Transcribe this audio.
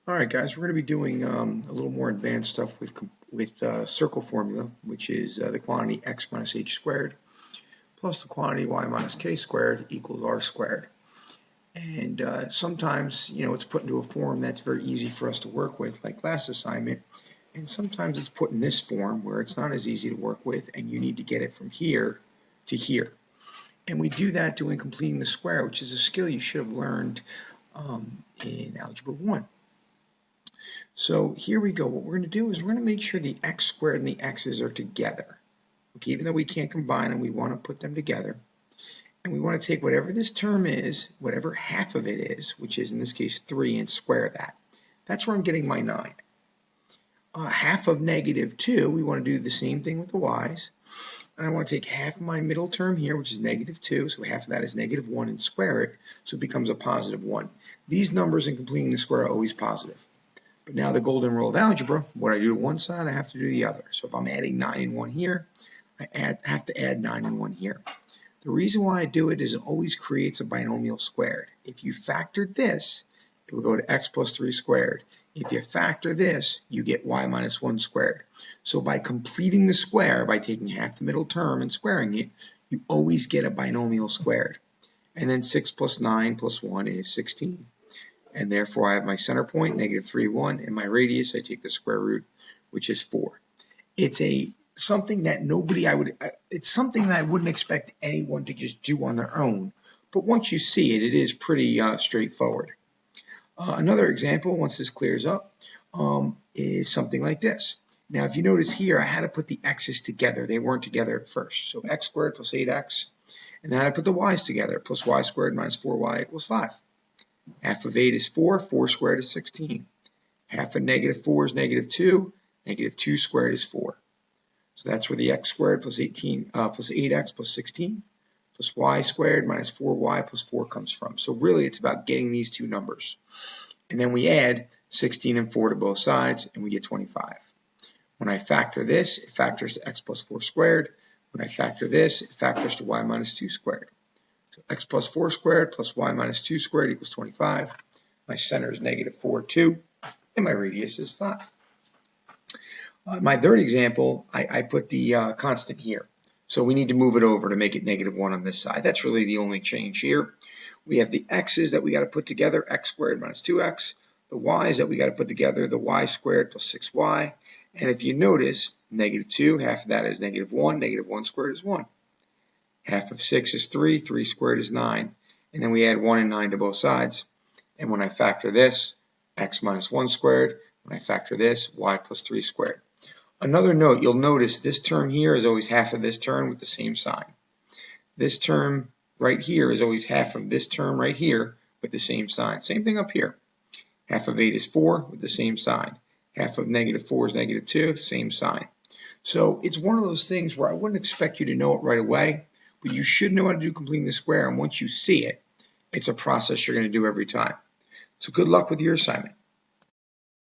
All right, guys, we're going to be doing a little more advanced stuff with circle formula, which is the quantity x minus h squared plus the quantity y minus k squared equals r squared. And sometimes, it's put into a form that's very easy for us to work with, like last assignment. And sometimes it's put in this form where it's not as easy to work with, and you need to get it from here to here. And we do that doing completing the square, which is a skill you should have learned in Algebra 1. So here we go. What we're going to do is we're going to make sure the x squared and the x's are together. Okay, even though we can't combine them, we want to put them together. And we want to take whatever this term is, whatever half of it is, which is in this case 3, and square that. That's where I'm getting my 9. Half of negative 2, we want to do the same thing with the y's. And I want to take half of my middle term here, which is negative 2, so half of that is negative 1, and square it, so it becomes a positive 1. These numbers in completing the square are always positive. But now the golden rule of algebra, what I do to one side, I have to do the other. So if I'm adding 9 and 1 here, I have to add 9 and 1 here. The reason why I do it is it always creates a binomial squared. If you factored this, it would go to x plus 3 squared. If you factor this, you get y minus 1 squared. So by completing the square, by taking half the middle term and squaring it, you always get a binomial squared. And then 6 plus 9 plus 1 is 16. And therefore I have my center point, negative 3, 1, and my radius, I take the square root, which is 4. It's something that it's something that I wouldn't expect anyone to just do on their own. But once you see it, it is pretty straightforward. Another example, once this clears up, is something like this. Now, if you notice here, I had to put the x's together. They weren't together at first. So x squared plus 8x. And then I put the y's together, plus y squared minus 4y equals 5. Half of 8 is 4. 4 squared is 16. Half of negative 4 is negative 2. Negative 2 squared is 4. So that's where the x squared plus 8x plus 16 plus y squared minus 4y plus 4 comes from. So really it's about getting these two numbers. And then we add 16 and 4 to both sides, and we get 25. When I factor this, it factors to x plus 4 squared. When I factor this, it factors to y minus 2 squared. So x plus 4 squared plus y minus 2 squared equals 25. My center is negative 4, 2, and my radius is 5. My third example, I put the constant here. So we need to move it over to make it negative 1 on this side. That's really the only change here. We have the x's that we got to put together, x squared minus 2x. The y's that we got to put together, the y squared plus 6y. And if you notice, negative 2, half of that is negative 1. Negative 1 squared is 1. Half of 6 is 3. 3 squared is 9. And then we add 1 and 9 to both sides. And when I factor this, x minus 1 squared. When I factor this, y plus 3 squared. Another note, you'll notice this term here is always half of this term with the same sign. This term right here is always half of this term right here with the same sign. Same thing up here. Half of 8 is 4 with the same sign. Half of negative 4 is negative 2, same sign. So it's one of those things where I wouldn't expect you to know it right away, but you should know how to do completing the square, and once you see it, it's a process you're going to do every time. So good luck with your assignment.